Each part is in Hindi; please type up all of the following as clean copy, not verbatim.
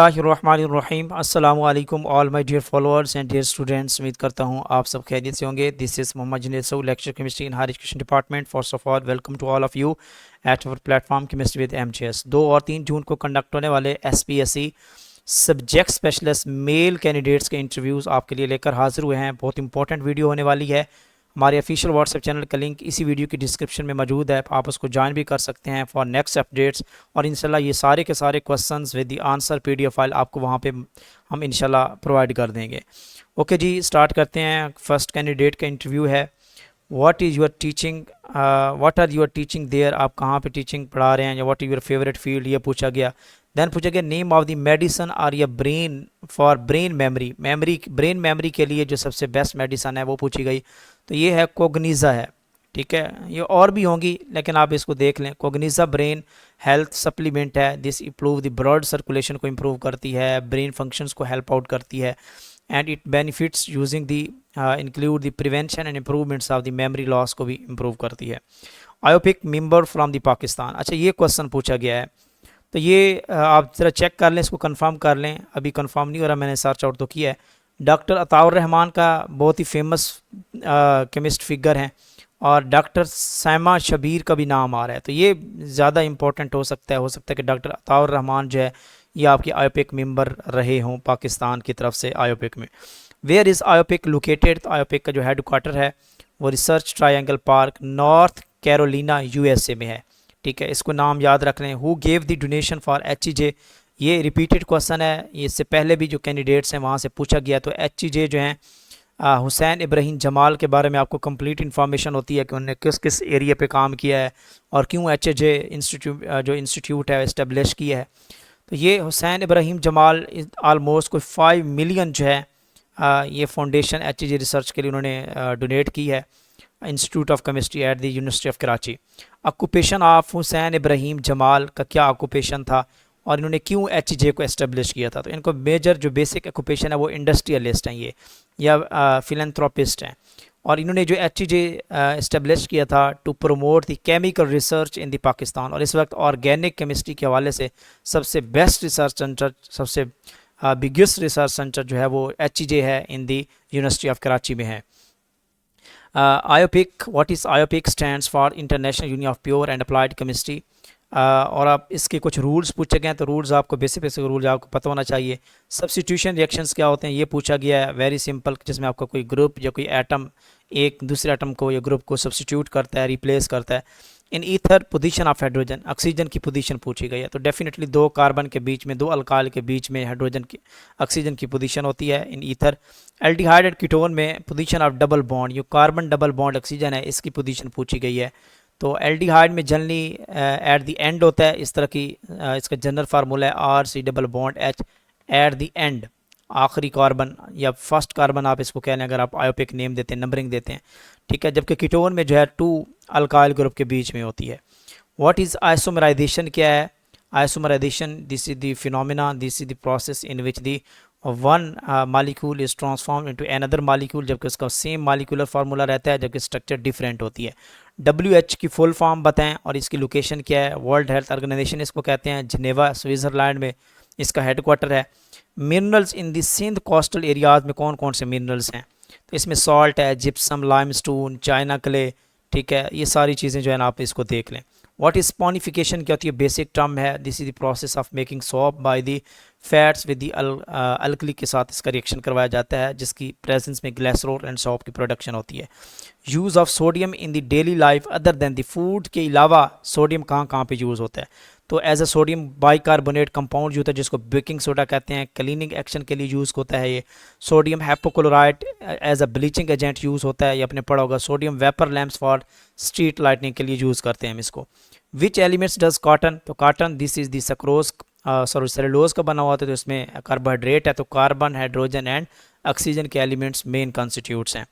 बिस्मिल्लाहिर्रहमानिर्रहीम अस्सलामु अलैकुम all my dear followers and dear students. उम्मीद करता हूँ आप सब खैरियत से होंगे। This is Mohammad Junaid Saud, lecture chemistry in higher education department. First of all welcome to all of you at our platform chemistry with MGS. 2 और 3 जून को कंडक्ट होने वाले SPSC subject specialist male candidates के इंटरव्यूज़ आपके लिए लेकर हाजिर हुए हैं। बहुत इंपॉर्टेंट वीडियो होने वाली है। हमारे ऑफिशियल व्हाट्सएप चैनल का लिंक इसी वीडियो की डिस्क्रिप्शन में मौजूद है, आप उसको ज्वाइन भी कर सकते हैं फॉर नेक्स्ट अपडेट्स। और इंशाल्लाह ये सारे के सारे questions with the answer PDF file आपको वहाँ पे हम इंशाल्लाह प्रोवाइड कर देंगे। ओके जी, स्टार्ट करते हैं। फर्स्ट कैंडिडेट का इंटरव्यू है। What is your teaching, what are your teaching there, आप कहाँ पे टीचिंग पढ़ा रहे हैं, या what is your favourite field, ये पूछा गया। देन पूछा गया नेम ऑफ द मेडिसन और या brain for brain memory, brain memory के लिए जो सबसे बेस्ट मेडिसन है वो पूछी गई। तो ये है कोग्निज़ा है, ठीक है। ये और भी होंगी लेकिन आप इसको देख लें। कोग्निज़ा ब्रेन हेल्थ सप्लीमेंट है। This improve the blood circulation को इम्प्रूव करती है, ब्रेन फंक्शंस को हेल्प आउट करती है, and it benefits using the include the prevention and improvements of the memory loss को भी इम्प्रूव करती है। आयोपिक मेंबर फ्रॉम द पाकिस्तान, अच्छा ये क्वेश्चन पूछा गया है। तो ये आप ज़रा चेक कर लें, इसको कंफर्म कर लें। अभी कंफर्म नहीं हो रहा, मैंने सर्च आउट तो किया है। डॉक्टर अताउर रहमान का बहुत ही फेमस केमिस्ट फिगर हैं, और डॉक्टर सैमा शबीर का भी नाम आ रहा है। तो ये ज़्यादा इंपॉर्टेंट हो सकता है कि डॉक्टर अताउर रहमान जो है ये आपके आयोपिक मेंबर रहे हों पाकिस्तान की तरफ से आयोपिक में। वेयर इज़ आयोपिक लोकेटेड, तो आयोपिक का जो हेड क्वार्टर है वो Research Triangle Park North Carolina USA में है, ठीक है। इसको नाम याद रख लें। Who gave the donation for HEJ, ये रिपीटेड क्वेश्चन है, इससे पहले भी जो कैंडिडेट्स हैं वहाँ से पूछा गया। तो एचईजे जो हैं हुसैन इब्राहीम जमाल के बारे में आपको कंप्लीट इन्फॉर्मेशन होती है कि उन्होंने किस किस एरिया पे काम किया है और क्यों एचईजे इंस्टीट्यूट है इस्टेब्लिश किया है। तो ये हुसैन इब्राहीम जमाल आलमोस्ट कोई 5 मिलियन जो है ये फाउंडेशन एचईजे रिसर्च के लिए उन्होंने डोनेट की है institute of chemistry at the university of Karachi. Occupation of Hussain Ibrahim Jamal का क्या ऑक्यूपेशन था और इन्होंने क्यों एचईजे को एस्टेब्लिश किया था। तो इनको मेजर जो बेसिक ऑक्यूपेशन है वो इंडस्ट्रियलिस्ट हैं ये, या फिलैंथ्रोपिस्ट हैं। और इन्होंने जो एचईजे एस्टेब्लिश किया था to promote the chemical research in the Pakistan, और इस वक्त ऑर्गेनिक केमिस्ट्री के हवाले से सबसे बेस्ट रिसर्च सेंटर, सबसे बिगेस्ट रिसर्च सेंटर जो है वो एचईजे है in the university of Karachi में है। IUPAC, what is IUPAC stands for international union of pure and applied chemistry. और आप इसके कुछ रूल्स पूछे गए हैं, तो रूल्स आपको बेसिक रूल्स आपको पता होना चाहिए। सब्स्टिट्यूशन रिएक्शंस क्या होते हैं ये पूछा गया है, वेरी सिंपल, जिसमें आपका कोई ग्रुप या कोई एटम एक दूसरे एटम को या ग्रुप को सब्स्टिट्यूट करता है, रिप्लेस करता है। In ether position of hydrogen, oxygen की पोजीशन पूछी गई है। तो डेफिनेटली 2 कार्बन के बीच में, 2 अल्काइल के बीच में हाइड्रोजन की ऑक्सीजन की पोजीशन होती है in ether. Aldehyde and ketone में पोजीशन ऑफ डबल बॉन्ड, ये कार्बन डबल बॉन्ड ऑक्सीजन है इसकी पोजीशन पूछी गई है। तो एल्डिहाइड में जनरली एट द एंड होता है, इस तरह की इसका जनरल फार्मूला है R C double bond H, at the end, आखिरी कार्बन या फर्स्ट कार्बन आप इसको कह लें अगर आप आयोपिक नेम देते हैं, नंबरिंग देते हैं, ठीक है। जबकि कीटोन में जो है 2 अल्काइल ग्रुप के बीच में होती है। व्हाट इज़ आइसोमराइजेशन, क्या है isomerisation? This is the phenomenon, this is the process in which the one molecule is transform into another molecule, जबकि उसका सेम मालिकुलर फार्मूला रहता है जबकि स्ट्रक्चर डिफरेंट होती है। WHO की फुल फॉर्म बताएं और इसकी लोकेशन क्या है। वर्ल्ड हेल्थ ऑर्गेनाइजेशन इसको कहते हैं, जिनेवा स्विट्ज़रलैंड में इसका हेड क्वार्टर है। Minerals in the Sindh coastal areas में कौन कौन से मिनरल्स हैं? तो इसमें सॉल्ट है, जिप्सम, लाइमस्टोन, चाइना क्ले, ठीक है। ये सारी चीज़ें जो है ना आप इसको देख लें। व्हाट इज़ स्पॉनिफिकेशन, क्या होती है? बेसिक टर्म है। This is the process of making soap by the fats with the alkali के साथ इसका रिएक्शन करवाया जाता है, जिसकी प्रेजेंस में ग्लिसरॉल एंड सोप की प्रोडक्शन होती है। Use of sodium in the daily life other than the food, के अलावा सोडियम कहाँ कहाँ पे यूज़ होता है? तो as a sodium bicarbonate compound जो होता है जिसको बेकिंग सोडा कहते हैं, क्लीनिंग एक्शन के लिए यूज़ होता है ये। Sodium hypochloride as a bleaching agent use होता है, ये आपने पढ़ा होगा। Sodium vapour lamps for street lightning के लिए यूज़ करते हैं हम इसको। विच एलिमेंट्स डज कॉटन, तो cotton this is the sucrose cellulose का बना हुआ था, तो इसमें कार्बोहाइड्रेट है, तो कार्बन, हाइड्रोजन एंड ऑक्सीजन के एलिमेंट्स मेन कॉन्स्टिट्यूट्स हैं।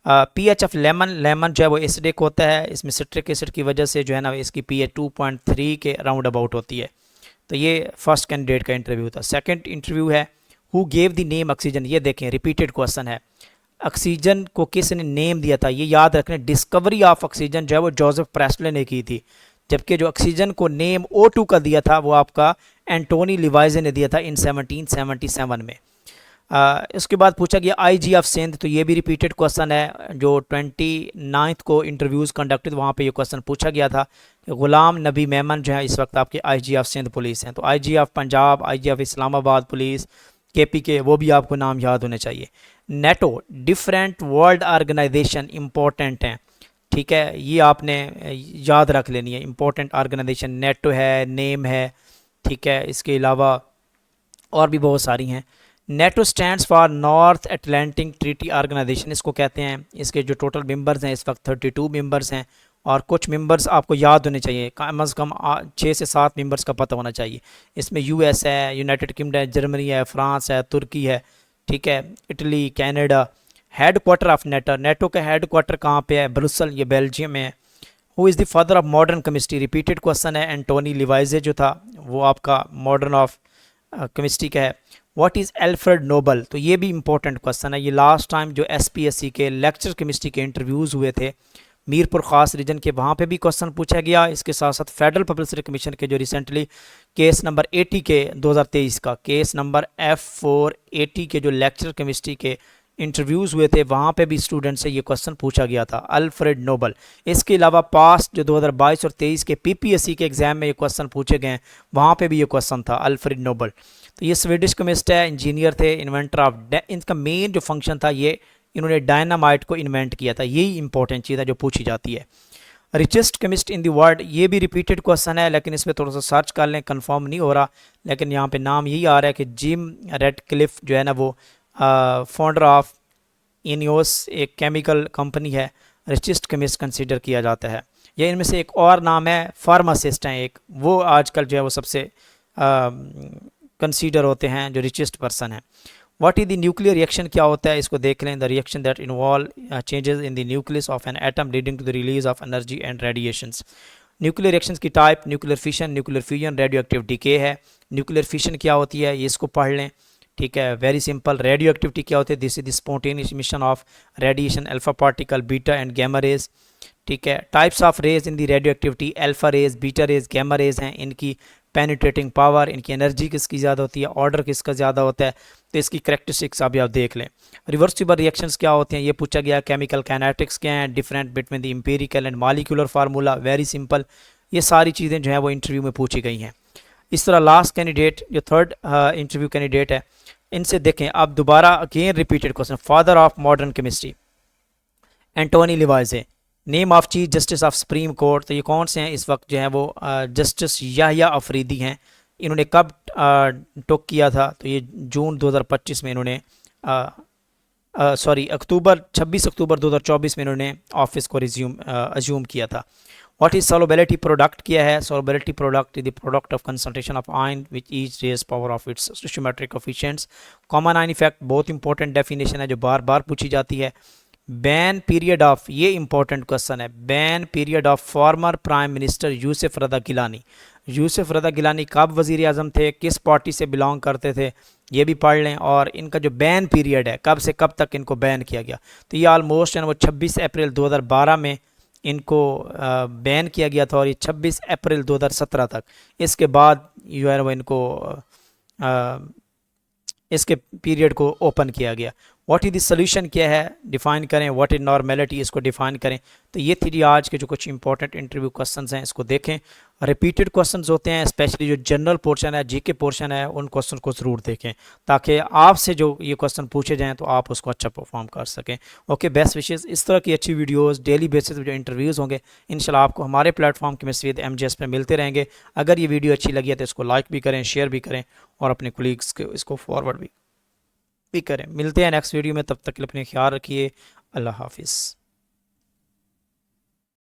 पीएच ऑफ लेमन, लेमन जो है वो एसिडिक होता है, इसमें सिट्रिक एसिड की वजह से जो है ना इसकी पीएच 2.3 के राउंड अबाउट होती है। तो ये फर्स्ट कैंडिडेट का इंटरव्यू था। सेकंड इंटरव्यू है who gave the name oxygen, ये देखें रिपीटेड क्वेश्चन है। ऑक्सीजन को किसने नेम दिया था? ये याद रखना, डिस्कवरी ऑफ ऑक्सीजन जो है वो जोसेफ प्रेस्टले ने की थी। जबकि जो ऑक्सीजन को नेम O2 का दिया था वो आपका एंटोनी लिवाइजे ने दिया था इन 1777 में। इसके बाद पूछा गया IG ऑफ सिंध, तो ये भी रिपीटेड क्वेश्चन है, जो 29 को इंटरव्यूज़ कंडक्टेड वहाँ पे ये क्वेश्चन पूछा गया था कि ग़ुलाम नबी मेमन जो है इस वक्त आपके IG ऑफ सिंध पुलिस हैं। तो IG of Punjab, IG of Islamabad police, KPK, वो भी आपको नाम याद होने चाहिए। NATO, different world organisation important हैं, ठीक है, ये आपने याद रख लेनी है। इंपॉर्टेंट ऑर्गेनाइजेशन नेटो है, नेम है, ठीक है, इसके अलावा और भी बहुत सारी हैं। NATO stands for North Atlantic Treaty Organisation इसको कहते हैं। इसके जो टोटल मेंबर्स हैं इस वक्त 32 मेंबर्स हैं, और कुछ मेंबर्स आपको याद होने चाहिए, कम अज़ कम 6 से 7 मेंबर्स का पता होना चाहिए। इसमें US है, यूनाइटेड किंगडम है, जर्मनी है, फ्रांस है, तुर्की है, ठीक है, Italy, Canada. Head quarter of NATO, NATO का हेड क्वार्टर कहाँ पे है? ब्रुसल, ये बेल्जियम में है। Who is the father of modern chemistry, repeated question है। एंटोनी लिवाइजे जो था वो आपका मॉडर्न ऑफ केमिस्ट्री का है। व्हाट इज़ एल्फ्रेड नोबल, तो ये भी इंपॉर्टेंट क्वेश्चन है। ये लास्ट टाइम जो SPSC के लेक्चर केमिस्ट्री के इंटरव्यूज़ हुए थे मीरपुर ख़ास रीजन के, वहाँ पे भी क्वेश्चन पूछा गया। इसके साथ साथ फेडरल पब्लिक सर्विस कमीशन के जो रिसेंटली केस नंबर 80 के 2023 का केस नंबर F480 के जो लेक्चर केमिस्ट्री के इंटरव्यूज़ हुए थे वहाँ पे भी स्टूडेंट से ये क्वेश्चन पूछा गया था, अल्फ्रेड नोबल। इसके अलावा पास्ट जो 2022 और 23 के PPSC के एग्ज़ाम में ये क्वेश्चन पूछे गए हैं, वहाँ पे भी ये क्वेश्चन था, अल्फ्रेड नोबल। तो ये स्वीडिश केमिस्ट है, इंजीनियर थे, इन्वेंटर ऑफ, इनका मेन जो फंक्शन था ये इन्होंने डायनामाइट को इन्वेंट किया था। यही इंपॉर्टेंट चीज़ है जो पूछी जाती है। Richest chemist in the world, ये भी रिपीटेड क्वेश्चन है, लेकिन इसमें थोड़ा सा सर्च कर लें, कंफर्म नहीं हो रहा, लेकिन यहाँ पे नाम यही आ रहा है कि जिम रेडक्लिफ जो है ना वो फाउंडर ऑफ इनियोस एक केमिकल कंपनी है, रिचेस्ट केमिस्ट कंसीडर किया जाता है। या इनमें से एक और नाम है, फार्मासिस्ट हैं एक, वो आजकल जो है वो सबसे कंसीडर होते हैं जो रिचेस्ट पर्सन है। What is the nuclear reaction, क्या होता है इसको देख लें। The reaction that involve changes in the nucleus of an atom leading to the release of energy and radiations. Nuclear reactions की type, nuclear fission, nuclear fusion, radioactive decay है। न्यूक्लियर फिशन क्या होती है ये इसको पढ़ लें, ठीक है, वेरी सिंपल। रेडियो एक्टिविटी क्या होती है? This is the spontaneous emission of radiation, alpha particle, beta and gamma rays, ठीक है। Types of rays in the radioactivity, alpha rays, beta rays, gamma rays हैं। इनकी पेनिट्रेटिंग पावर, इनकी एनर्जी किसकी ज़्यादा होती है, ऑर्डर किसका ज़्यादा होता है, तो इसकी करेक्टरिस्टिक्स अभी आप देख लें। रिवर्सिबल रिएक्शंस क्या होते हैं ये पूछा गया। केमिकल काइनेटिक्स क्या हैं, different between the empirical and molecular formula, very simple. ये सारी चीज़ें जो हैं वो इंटरव्यू में पूछी गई हैं। इस तरह लास्ट कैंडिडेट जो थर्ड इंटरव्यू कैंडिडेट है, इनसे देखें अब दोबारा again repeated question. Father of modern chemistry Antoine Lavoisier. Name of chief justice of supreme court, तो ये कौन से हैं इस वक्त जो है वो जस्टिस याहिया अफरीदी हैं। इन्होंने कब टॉक किया था, तो ये जून 2025 में इन्होंने अक्टूबर 26 अक्टूबर 2024 में इन्होंने ऑफिस को अज्यूम किया था। व्हाट इज सॉल्युबिलिटी प्रोडक्ट किया है? Solubility product is the product of concentration of ion which each raise power of its stoichiometric coefficients. Common ion effect बहुत इंपॉर्टेंट डेफिनेशन है जो बार बार पूछी जाती है। बैन पीरियड ऑफ, ये इंपॉर्टेंट क्वेश्चन है, ban period of former prime minister Yusuf Raza Gilani. Yusuf Raza Gilani कब वज़ीर आज़म थे, किस पार्टी से बिलोंग करते थे, ये भी पढ़ लें। और इनका जो बैन पीरियड है कब से कब तक इनको बैन किया गया, तो ये ऑलमोस्ट है वो 26 अप्रैल 2012 में इनको बैन किया गया था, और ये 26 अप्रैल 2017 तक। इसके बाद जो है वो इनको इसके पीरियड को ओपन किया गया। व्हाट इज द सोल्यूशन क्या है डिफाइन करें। व्हाट इज नॉर्मेलिटी, इसको डिफाइन करें। तो ये थी आज के जो कुछ इंपॉर्टेंट इंटरव्यू क्वेश्चंस हैं, इसको देखें। रिपीटेड क्वेश्चंस होते हैं, स्पेशली जो जनरल पोर्शन है, जीके पोर्शन है, उन क्वेश्चन को ज़रूर देखें ताकि आपसे जो ये क्वेश्चन पूछे जाएँ तो आप उसको अच्छा परफॉर्म कर सकें। Okay, best wishes. इस तरह की अच्छी वीडियोज़ डेली बेसिस पर जो इंटरव्यूज़ होंगे इंशाल्लाह आपको हमारे प्लेटफॉर्म केमिस्ट्री विद MJS पर मिलते रहेंगे। अगर ये वीडियो अच्छी लगी है तो इसको लाइक भी करें, शेयर भी करें, और अपने कोलीग्स को इसको फॉरवर्ड भी करें। मिलते हैं नेक्स्ट वीडियो में, तब तक के लिए अपने ख्याल रखिए। अल्लाह हाफिज़।